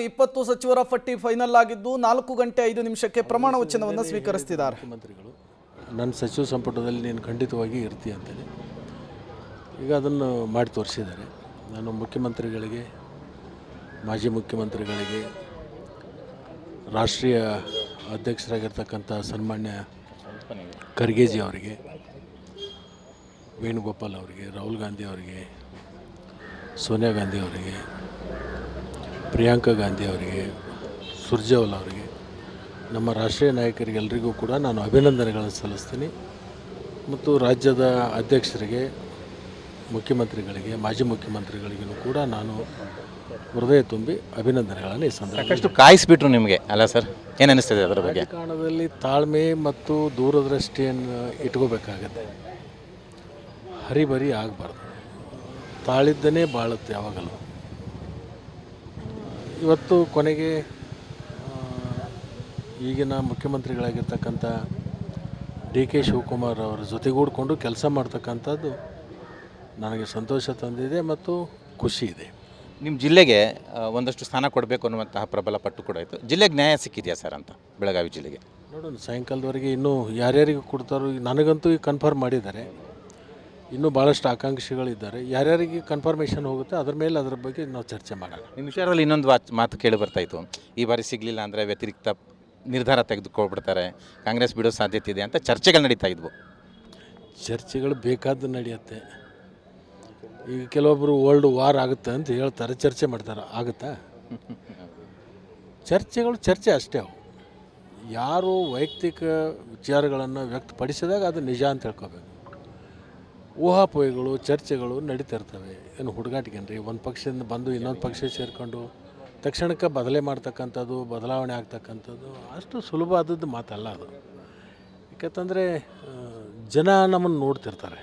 20 ಸಚಿವರ ಪಟ್ಟಿ ಫೈನಲ್ ಆಗಿದ್ದು 4 ಗಂಟೆ 5 ನಿಮಿಷಕ್ಕೆ ಪ್ರಮಾಣ ವಚನವನ್ನು ಸ್ವೀಕರಿಸಿದ್ದಾರೆ. ಮುಖ್ಯಮಂತ್ರಿಗಳು ನನ್ನ ಸಚಿವ ಸಂಪುಟದಲ್ಲಿ ನೀನು ಖಂಡಿತವಾಗಿ ಇರ್ತೀಯ ಅಂತೇಳಿ ಈಗ ಅದನ್ನು ಮಾಡಿ ತೋರಿಸಿದ್ದಾರೆ. ನಾನು ಮುಖ್ಯಮಂತ್ರಿಗಳಿಗೆ, ಮಾಜಿ ಮುಖ್ಯಮಂತ್ರಿಗಳಿಗೆ, ರಾಷ್ಟ್ರೀಯ ಅಧ್ಯಕ್ಷರಾಗಿರ್ತಕ್ಕಂಥ ಸನ್ಮಾನ್ಯ ಖರ್ಗೆಜಿ ಅವರಿಗೆ, ವೇಣುಗೋಪಾಲ್ ಅವರಿಗೆ, ರಾಹುಲ್ ಗಾಂಧಿ ಅವರಿಗೆ, ಸೋನಿಯಾ ಗಾಂಧಿ ಅವರಿಗೆ, ಪ್ರಿಯಾಂಕಾ ಗಾಂಧಿ ಅವರಿಗೆ, ಸುರ್ಜೇವಾಲಾ ಅವರಿಗೆ, ನಮ್ಮ ರಾಷ್ಟ್ರೀಯ ನಾಯಕರಿಗೆಲ್ಲರಿಗೂ ಕೂಡ ನಾನು ಅಭಿನಂದನೆಗಳನ್ನು ಸಲ್ಲಿಸ್ತೀನಿ. ಮತ್ತು ರಾಜ್ಯದ ಅಧ್ಯಕ್ಷರಿಗೆ, ಮುಖ್ಯಮಂತ್ರಿಗಳಿಗೆ, ಮಾಜಿ ಮುಖ್ಯಮಂತ್ರಿಗಳಿಗೂ ಕೂಡ ನಾನು ಹೃದಯ ತುಂಬಿ ಅಭಿನಂದನೆಗಳನ್ನು ಈ ಸಂದರ್ಭದಲ್ಲಿ ಸಾಕಷ್ಟು ಕಾಯಿಸ್ಬಿಟ್ರು ನಿಮಗೆ ಅಲ್ಲ ಸರ್, ಏನು ಅನಿಸ್ತದೆ ಅದರ ಬಗ್ಗೆ? ರಾಜಕಾರಣದಲ್ಲಿ ತಾಳ್ಮೆ ಮತ್ತು ದೂರದೃಷ್ಟಿಯನ್ನು ಇಟ್ಕೋಬೇಕಾಗತ್ತೆ. ಹರಿಬರಿ ಆಗಬಾರ್ದು, ತಾಳಿದ್ದನೇ ಬಾಳುತ್ತೆ ಯಾವಾಗಲೂ. ಇವತ್ತು ಕೊನೆಗೆ ಈಗಿನ ಮುಖ್ಯಮಂತ್ರಿಗಳಾಗಿರ್ತಕ್ಕಂಥ DK ಶಿವಕುಮಾರ್ ಅವರ ಜೊತೆಗೂಡಿಕೊಂಡು ಕೆಲಸ ಮಾಡ್ತಕ್ಕಂಥದ್ದು ನನಗೆ ಸಂತೋಷ ತಂದಿದೆ ಮತ್ತು ಖುಷಿ ಇದೆ. ನಿಮ್ಮ ಜಿಲ್ಲೆಗೆ ಒಂದಷ್ಟು ಸ್ಥಾನ ಕೊಡಬೇಕು ಅನ್ನುವಂತಹ ಪ್ರಬಲ ಪಟ್ಟು ಕೂಡ ಇತ್ತು. ಜಿಲ್ಲೆಗೆ ನ್ಯಾಯ ಸಿಕ್ಕಿದೆಯಾ ಸರ್ ಅಂತ? ಬೆಳಗಾವಿ ಜಿಲ್ಲೆಗೆ ನೋಡೋಣ, ಸಾಯಂಕಾಲದವರೆಗೆ ಇನ್ನೂ ಯಾರ್ಯಾರಿಗೆ ಕೊಡ್ತಾರೋ. ನನಗಂತೂ ಈಗ ಕನ್ಫರ್ಮ್ ಮಾಡಿದ್ದಾರೆ, ಇನ್ನೂ ಭಾಳಷ್ಟು ಆಕಾಂಕ್ಷಿಗಳಿದ್ದಾರೆ. ಯಾರ್ಯಾರಿಗೆ ಕನ್ಫರ್ಮೇಷನ್ ಹೋಗುತ್ತೆ ಅದರ ಮೇಲೆ ಅದರ ಬಗ್ಗೆ ನಾವು ಚರ್ಚೆ ಮಾಡೋಣ. ನಿಮ್ಮ ವಿಚಾರದಲ್ಲಿ ಇನ್ನೊಂದು ಮಾತು ಕೇಳಿ ಬರ್ತಾಯಿತ್ತು, ಈ ಬಾರಿ ಸಿಗಲಿಲ್ಲ ಅಂದರೆ ವ್ಯತಿರಿಕ್ತ ನಿರ್ಧಾರ ತೆಗೆದುಕೊಳ್ಬಿಡ್ತಾರೆ, ಕಾಂಗ್ರೆಸ್ ಬಿಡೋ ಸಾಧ್ಯತೆ ಇದೆ ಅಂತ ಚರ್ಚೆಗಳು ನಡೀತಾ ಇದ್ವು. ಚರ್ಚೆಗಳು ಬೇಕಾದ್ದು ನಡೆಯುತ್ತೆ. ಈಗ ಕೆಲವೊಬ್ಬರು ವರ್ಲ್ಡ್ ವಾರ್ ಆಗುತ್ತೆ ಅಂತ ಹೇಳ್ತಾರೆ, ಚರ್ಚೆ ಮಾಡ್ತಾರೆ. ಆಗುತ್ತಾ? ಚರ್ಚೆ ಅಷ್ಟೇ. ಅವು ಯಾರು ವೈಯಕ್ತಿಕ ವಿಚಾರಗಳನ್ನು ವ್ಯಕ್ತಪಡಿಸಿದಾಗ ಅದು ನಿಜ ಅಂತ ಹೇಳ್ಕೋಬೇಕು. ಊಹಾಪೋಹಗಳು, ಚರ್ಚೆಗಳು ನಡೀತಿರ್ತವೆ. ಏನು ಹುಡುಗಾಟಿಗೇನ್ರಿ? ಒಂದು ಪಕ್ಷದಿಂದ ಬಂದು ಇನ್ನೊಂದು ಪಕ್ಷ ಸೇರಿಕೊಂಡು ತಕ್ಷಣಕ್ಕೆ ಮಾಡ್ತಕ್ಕಂಥದ್ದು, ಬದಲಾವಣೆ ಆಗ್ತಕ್ಕಂಥದ್ದು ಅಷ್ಟು ಸುಲಭ ಆದದ್ದು ಮಾತಲ್ಲ ಅದು. ಯಾಕಂತಂದರೆ ಜನ ನಮ್ಮನ್ನು ನೋಡ್ತಿರ್ತಾರೆ.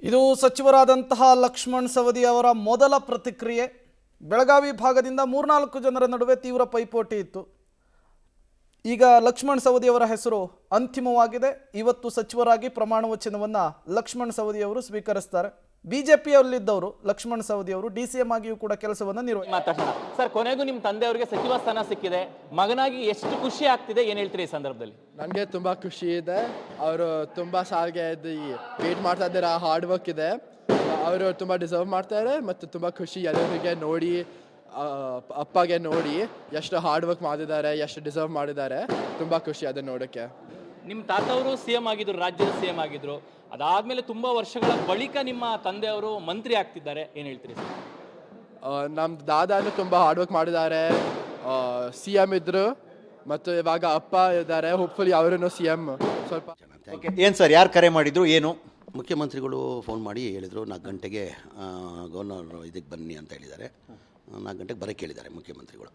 ಇದು ಸಚಿವರಾದಂತಹ ಲಕ್ಷ್ಮಣ್ ಸವದಿ ಅವರ ಮೊದಲ ಪ್ರತಿಕ್ರಿಯೆ. ಬೆಳಗಾವಿ ಭಾಗದಿಂದ 3-4 ಜನರ ನಡುವೆ ತೀವ್ರ ಪೈಪೋಟಿ ಇತ್ತು. ಈಗ ಲಕ್ಷ್ಮಣ್ ಸವದಿ ಅವರ ಹೆಸರು ಅಂತಿಮವಾಗಿದೆ. ಇವತ್ತು ಸಚಿವರಾಗಿ ಪ್ರಮಾಣ ವಚನವನ್ನು ಲಕ್ಷ್ಮಣ್ ಸವದಿ ಅವರು ಸ್ವೀಕರಿಸ್ತಾರೆ. ಬಿಜೆಪಿಯಲ್ಲಿದ್ದವರು ಲಕ್ಷ್ಮಣ್ ಸವದಿ ಅವರು DCM ಆಗಿಯೂ ಕೂಡ ಕೆಲಸವನ್ನು ಮಾತಾಡೋಣ ಸರ್. ಕೊನೆಗೂ ನಿಮ್ಮ ತಂದೆಯವರಿಗೆ ಸಚಿವ ಸ್ಥಾನ ಸಿಕ್ಕಿದೆ, ಮಗನಾಗಿ ಎಷ್ಟು ಖುಷಿ ಆಗ್ತಿದೆ, ಏನು ಹೇಳ್ತೀರಿ ಈ ಸಂದರ್ಭದಲ್ಲಿ? ನನಗೆ ತುಂಬ ಖುಷಿ ಇದೆ. ಅವರು ತುಂಬ ಸಾಲಿಗೆ ವೇಟ್ ಮಾಡ್ತಾ ಇದ್ದಾರೆ, ಹಾರ್ಡ್ ವರ್ಕ್ ಇದೆ. ಅವರು ತುಂಬ ಡಿಸರ್ವ್ ಮಾಡ್ತಾರೆ ಮತ್ತು ತುಂಬ ಖುಷಿ ಎಲ್ಲರಿಗೆ ನೋಡಿ, ಅಪ್ಪಗೆ ನೋಡಿ ಎಷ್ಟು ಹಾರ್ಡ್ ವರ್ಕ್ ಮಾಡಿದ್ದಾರೆ, ಎಷ್ಟು ಡಿಸರ್ವ್ ಮಾಡಿದ್ದಾರೆ. ತುಂಬ ಖುಷಿ ಅದನ್ನು ನೋಡೋಕ್ಕೆ. ನಿಮ್ಮ ತಾತವರು CM ಆಗಿದ್ರು, ರಾಜ್ಯದ CM ಆಗಿದ್ರು. ಅದಾದಮೇಲೆ ತುಂಬ ವರ್ಷಗಳ ಬಳಿಕ ನಿಮ್ಮ ತಂದೆಯವರು ಮಂತ್ರಿ ಆಗ್ತಿದ್ದಾರೆ, ಏನು ಹೇಳ್ತೀರಿ ಸರ್? ನಮ್ಮ ದಾದಾನು ತುಂಬ ಹಾರ್ಡ್ ವರ್ಕ್ ಮಾಡಿದ್ದಾರೆ, CM ಇದ್ದರು ಮತ್ತು ಇವಾಗ ಅಪ್ಪ ಇದ್ದಾರೆ. ಹೋಪ್ಫುಲಿ ಅವರೂ CM ಸ್ವಲ್ಪ. ಏನು ಸರ್, ಯಾರು ಕರೆ ಮಾಡಿದ್ರು? ಏನು ಮುಖ್ಯಮಂತ್ರಿಗಳು ಫೋನ್ ಮಾಡಿ ಹೇಳಿದರು 4 ಗಂಟೆಗೆ ಗವರ್ನರ್ ಇದಕ್ಕೆ ಬನ್ನಿ ಅಂತ ಹೇಳಿದ್ದಾರೆ. 4 ಗಂಟೆಗೆ ಬರೋಕ್ಕೆ ಹೇಳಿದ್ದಾರೆ ಮುಖ್ಯಮಂತ್ರಿಗಳು.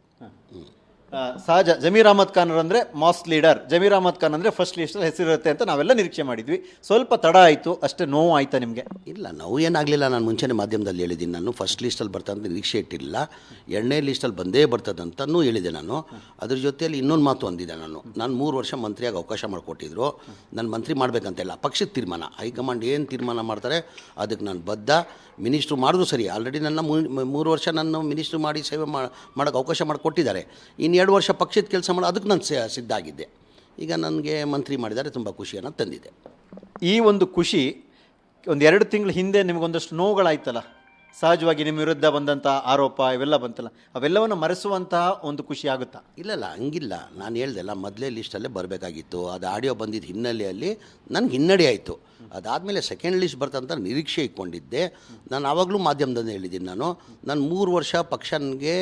ಸಹಜ, ಜಮೀರ್ ಅಹಮದ್ ಖಾನ್ ಅಂದರೆ ಮಾಸ್ ಲೀಡರ್. ಜಮೀರ್ ಅಹಮದ್ ಖಾನ್ ಅಂದರೆ ಫಸ್ಟ್ ಲಿಸ್ಟಲ್ಲಿ ಹೆಸರಿರುತ್ತೆ ಅಂತ ನಾವೆಲ್ಲ ನಿರೀಕ್ಷೆ ಮಾಡಿದ್ವಿ. ಸ್ವಲ್ಪ ತಡ ಆಯಿತು ಅಷ್ಟೇ. ನೋವು ಆಯಿತಾ ನಿಮಗೆ? ಇಲ್ಲ, ನೋವು ಏನಾಗಲಿಲ್ಲ. ನಾನು ಮುಂಚೆನೇ ಮಾಧ್ಯಮದಲ್ಲಿ ಹೇಳಿದ್ದೀನಿ, ನಾನು ಫಸ್ಟ್ ಲಿಸ್ಟಲ್ಲಿ ಬರ್ತಂತ ನಿರೀಕ್ಷೆ ಇಟ್ಟಿಲ್ಲ. 2ನೇ ಲಿಸ್ಟಲ್ಲಿ ಬಂದೇ ಬರ್ತದಂತನೂ ಹೇಳಿದೆ ನಾನು. ಅದ್ರ ಜೊತೆಯಲ್ಲಿ ಇನ್ನೊಂದು ಮಾತು ಅಂದಿದ್ದೆ ನಾನು 3 ವರ್ಷ ಮಂತ್ರಿಯಾಗಿ ಅವಕಾಶ ಮಾಡಿಕೊಟ್ಟಿದ್ರು. ನಾನು ಮಂತ್ರಿ ಮಾಡಬೇಕಂತಿಲ್ಲ, ಪಕ್ಷದ ತೀರ್ಮಾನ, ಹೈಕಮಾಂಡ್ ಏನು ತೀರ್ಮಾನ ಮಾಡ್ತಾರೆ ಅದಕ್ಕೆ ನಾನು ಬದ್ಧ. ಮಿನಿಸ್ಟ್ರು ಮಾಡೋದು ಸರಿ, ಆಲ್ರೆಡಿ ನನ್ನ 3 ವರ್ಷ ನನ್ನ ಮಿನಿಸ್ಟ್ರು ಮಾಡಿ ಸೇವೆ ಮಾಡೋಕ್ಕೆ ಅವಕಾಶ ಮಾಡಿಕೊಟ್ಟಿದ್ದಾರೆ. ಇನ್ನು 2 ವರ್ಷ ಪಕ್ಷದ ಕೆಲಸ ಮಾಡೋ ಅದಕ್ಕೆ ನಾನು ಸಿದ್ಧ ಆಗಿದ್ದೆ. ಈಗ ನನಗೆ ಮಂತ್ರಿ ಮಾಡಿದ್ದಾರೆ, ತುಂಬ ಖುಷಿಯನ್ನು ತಂದಿದೆ. ಈ ಒಂದು ಖುಷಿ ಒಂದು 2 ತಿಂಗಳ ಹಿಂದೆ ನಿಮಗೊಂದಷ್ಟು ನೋವುಗಳಾಯ್ತಲ್ಲ, ಸಹಜವಾಗಿ ನಿಮ್ಮ ವಿರುದ್ಧ ಬಂದಂಥ ಆರೋಪ ಇವೆಲ್ಲ ಬಂತಲ್ಲ, ಅವೆಲ್ಲವನ್ನು ಮರೆಸುವಂತಹ ಒಂದು ಖುಷಿ ಆಗುತ್ತಾ? ಇಲ್ಲ, ಹಂಗಿಲ್ಲ. ನಾನು ಹೇಳ್ದೆಲ್ಲ, ಮೊದಲೇ ಲಿಸ್ಟಲ್ಲೇ ಬರಬೇಕಾಗಿತ್ತು. ಅದು ಆಡಿಯೋ ಬಂದಿದ್ದ ಹಿನ್ನೆಲೆಯಲ್ಲಿ ನನಗೆ ಹಿನ್ನಡೆ ಆಯಿತು. ಅದಾದಮೇಲೆ ಸೆಕೆಂಡ್ ಲಿಸ್ಟ್ ಬರ್ತಂತ ನಿರೀಕ್ಷೆ ಇಟ್ಕೊಂಡಿದ್ದೆ. ನಾನು ಆವಾಗಲೂ ಮಾಧ್ಯಮದಲ್ಲಿ ಹೇಳಿದ್ದೀನಿ, ನಾನು 3 ವರ್ಷ ಪಕ್ಷ ನನಗೆ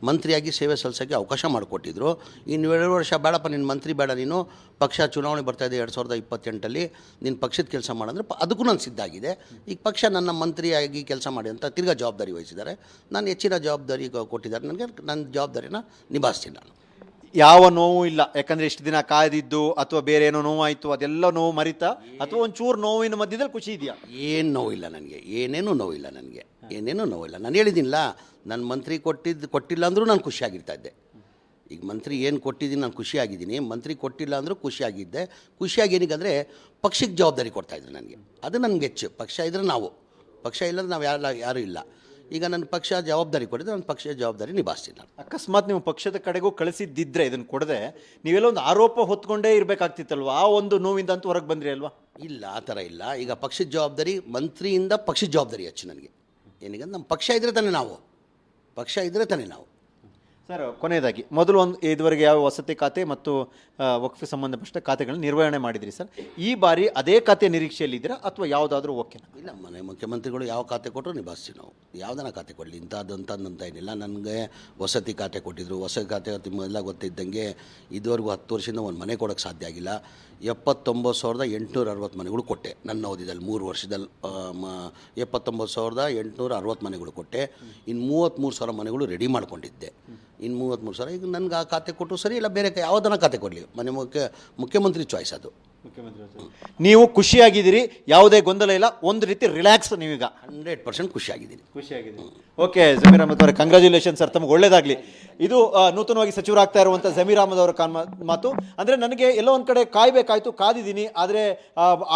ಮಂತ್ರಿಯಾಗಿ ಸೇವೆ ಸಲ್ಲಿಸೋಕ್ಕೆ ಅವಕಾಶ ಮಾಡಿಕೊಟ್ಟಿದ್ರು. ಇನ್ನು 2 ವರ್ಷ ಬೇಡಪ್ಪ, ನಿನ್ನ ಮಂತ್ರಿ ಬೇಡ, ನೀನು ಪಕ್ಷ ಚುನಾವಣೆ ಬರ್ತಾಯಿದೆ 2028 ನೀನು ಪಕ್ಷದ ಕೆಲಸ ಮಾಡಂದರೆ ಅದಕ್ಕೂ ನಾನು ಸಿದ್ಧ ಆಗಿದೆ. ಈಗ ಪಕ್ಷ ನನ್ನ ಮಂತ್ರಿಯಾಗಿ ಕೆಲಸ ಮಾಡಿ ಅಂತ ತಿರ್ಗಾ ಜವಾಬ್ದಾರಿ ವಹಿಸಿದ್ದಾರೆ. ನಾನು ಹೆಚ್ಚಿನ ಜವಾಬ್ದಾರಿ ಕೊಟ್ಟಿದ್ದಾರೆ ನನಗೆ. ನನ್ನ ಜವಾಬ್ದಾರಿನ ನಿಭಾಯಿಸ್ತೀನಿ ನಾನು. ಯಾವ ನೋವು ಇಲ್ಲ, ಯಾಕಂದರೆ ಇಷ್ಟು ದಿನ ಕಾಯ್ದಿದ್ದು ಅಥವಾ ಬೇರೆ ಏನೋ ನೋವಾಯಿತು ಅದೆಲ್ಲ ನೋವು ಮರಿತಾ, ಅಥವಾ ಒಂಚೂರು ನೋವಿನ ಮಧ್ಯದಲ್ಲಿ ಖುಷಿ ಇದೆಯಾ? ಏನು ನೋವಿಲ್ಲ ನನಗೆ, ಏನೇನೂ ನೋವಿಲ್ಲ ನನಗೆ, ಏನೇನೂ ನೋವಿಲ್ಲ. ನಾನು ಹೇಳಿದ್ದೀನಿಲ್ಲ, ನನ್ನ ಮಂತ್ರಿ ಕೊಟ್ಟಿಲ್ಲ ಅಂದರೂ ನಾನು ಖುಷಿಯಾಗಿರ್ತಾ ಇದ್ದೆ. ಈಗ ಮಂತ್ರಿ ಏನು ಕೊಟ್ಟಿದ್ದೀನಿ ನಾನು ಖುಷಿಯಾಗಿದ್ದೀನಿ, ಮಂತ್ರಿ ಕೊಟ್ಟಿಲ್ಲ ಅಂದರೂ ಖುಷಿಯಾಗಿದ್ದೆ. ಖುಷಿಯಾಗಿ ಏನಕ್ಕಂದರೆ ಪಕ್ಷಕ್ಕೆ ಜವಾಬ್ದಾರಿ ಕೊಡ್ತಾಯಿದ್ರು ನನಗೆ, ಅದು ನನಗೆ ಹೆಚ್ಚು. ಪಕ್ಷ ಇದ್ದರೆ ನಾವು, ಪಕ್ಷ ಇಲ್ಲಂದ್ರೆ ನಾವು ಯಾರೂ ಇಲ್ಲ. ಈಗ ನನ್ನ ಪಕ್ಷ ಜವಾಬ್ದಾರಿ ಕೊಟ್ಟಿದೆ, ನನ್ನ ಪಕ್ಷದ ಜವಾಬ್ದಾರಿ ನಿಭಾಯಿಸ್ತೀನಿ ನಾನು. ಅಕಸ್ಮಾತ್ ನೀವು ಪಕ್ಷದ ಕಡೆಗೂ ಕಳಿಸಿದ್ದಿದ್ರೆ ಇದನ್ನು ಕೊಡದೆ ನೀವೆಲ್ಲ ಒಂದು ಆರೋಪ ಹೊತ್ಕೊಂಡೇ ಇರಬೇಕಾಗ್ತಿತ್ತಲ್ವ, ಆ ಒಂದು ನೋವಿಂದ ಅಂತೂ ಹೊರಗೆ ಬಂದ್ರಿ ಅಲ್ವಾ? ಇಲ್ಲ, ಆ ಥರ ಇಲ್ಲ. ಈಗ ಪಕ್ಷದ ಜವಾಬ್ದಾರಿ ಮಂತ್ರಿಯಿಂದ ಪಕ್ಷದ ಜವಾಬ್ದಾರಿ ಹೆಚ್ಚು ನನಗೆ. ಏನೀಗ ನಮ್ಮ ಪಕ್ಷ ಇದ್ದರೆ ತಾನೇ ನಾವು, ಪಕ್ಷ ಇದ್ದರೆ ತಾನೇ ನಾವು. ಸರ್, ಕೊನೆಯದಾಗಿ ಮೊದಲು ಇದುವರೆಗೆ ಯಾವ ವಸತಿ ಖಾತೆ ಮತ್ತು ವಕ್ಫ್ ಸಂಬಂಧಪಟ್ಟ ಖಾತೆಗಳನ್ನ ನಿರ್ವಹಣೆ ಮಾಡಿದ್ರಿ ಸರ್. ಈ ಬಾರಿ ಅದೇ ಖಾತೆ ನಿರೀಕ್ಷೆಯಲ್ಲಿದ್ದೀರಾ ಅಥವಾ ಯಾವುದಾದ್ರೂ ಓಕೆನಾ? ಇಲ್ಲ, ಮನೆ ಮುಖ್ಯಮಂತ್ರಿಗಳು ಯಾವ ಖಾತೆ ಕೊಟ್ಟರು ನಿಭಾಯಿಸ್ತೀವಿ ನಾವು. ಯಾವುದನ್ನ ಖಾತೆ ಕೊಡಲಿ, ಇಂಥದ್ದಂತ ಏನಿಲ್ಲ. ನನಗೆ ವಸತಿ ಖಾತೆ ಕೊಟ್ಟಿದ್ದರು. ವಸತಿ ಖಾತೆ ನಿಮ್ಮೆಲ್ಲ ಗೊತ್ತಿದ್ದಂಗೆ ಇದುವರೆಗೂ 10 ವರ್ಷದಿಂದ ಒಂದು ಮನೆ ಕೊಡೋಕ್ಕೆ ಸಾಧ್ಯ ಆಗಿಲ್ಲ. 79,860 ಮನೆಗಳು ಕೊಟ್ಟೆ ನನ್ನ ಅವಧಿಯಲ್ಲಿ, 3 ವರ್ಷದಲ್ಲಿ 79,860 ಮನೆಗಳು ಕೊಟ್ಟೆ. ಇನ್ನು 33,000 ಮನೆಗಳು ರೆಡಿ ಮಾಡ್ಕೊಂಡಿದ್ದೆ. ಇನ್ನು 33,000 ಈಗ ನನಗೆ ಆ ಖಾತೆ ಕೊಟ್ಟು ಸರಿ, ಇಲ್ಲ ಬೇರೆ ಯಾವುದನ್ನ ಖಾತೆ ಕೊಡಲಿ, ಮುಖ್ಯಮಂತ್ರಿ ಚಾಯ್ಸ್ ಅದು. ನೀವು ಖುಷಿಯಾಗಿದ್ದೀರಿ, ಯಾವುದೇ ಗೊಂದಲ ಇಲ್ಲ, ಒಂದು ರೀತಿ ರಿಲ್ಯಾಕ್ಸ್ ನೀವೀಗ? 100% ಖುಷಿಯಾಗಿದ್ದೀನಿ. ಓಕೆ, ಜಮೀರ್ ಅಹಮದ್ ಅವರೇ, ಕಂಗ್ರ್ಯಾಚುಲೇಷನ್ ಸರ್, ತಮಗೆ ಒಳ್ಳೇದಾಗಲಿ. ಇದು ನೂತನವಾಗಿ ಸಚಿವರಾಗ್ತಾ ಇರುವಂಥ ಜಮೀರ್ ಅಹಮದ್ ಅವರ ಮಾತು. ಅಂದರೆ ನನಗೆ ಎಲ್ಲೋ ಒಂದು ಕಡೆ ಕಾಯಬೇಕಾಯಿತು, ಕಾದಿದ್ದೀನಿ, ಆದರೆ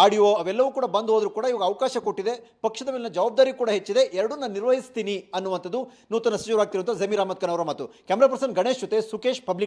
ಆಡಿಯೋ ಅವೆಲ್ಲವೂ ಕೂಡ ಬಂದು ಹೋದರೂ ಕೂಡ ಇವಾಗ ಅವಕಾಶ ಕೊಟ್ಟಿದೆ, ಪಕ್ಷದ ಮೇಲಿನ ಜವಾಬ್ದಾರಿ ಕೂಡ ಹೆಚ್ಚಿದೆ, ಎರಡೂ ನಾನು ನಿರ್ವಹಿಸ್ತೀನಿ ಅನ್ನುವಂಥದ್ದು ನೂತನ ಸಚಿವರಾಗ್ತಿರುವಂಥ ಜಮೀರ್ ಅಹಮದ್ ಖಾನ್ ಅವರ ಮಾತು. ಕ್ಯಾಮ್ರಾ ಪರ್ಸನ್ ಗಣೇಶ್ ಜೊತೆ ಸುಕೇಶ್, ಪಬ್ಲಿಕ್.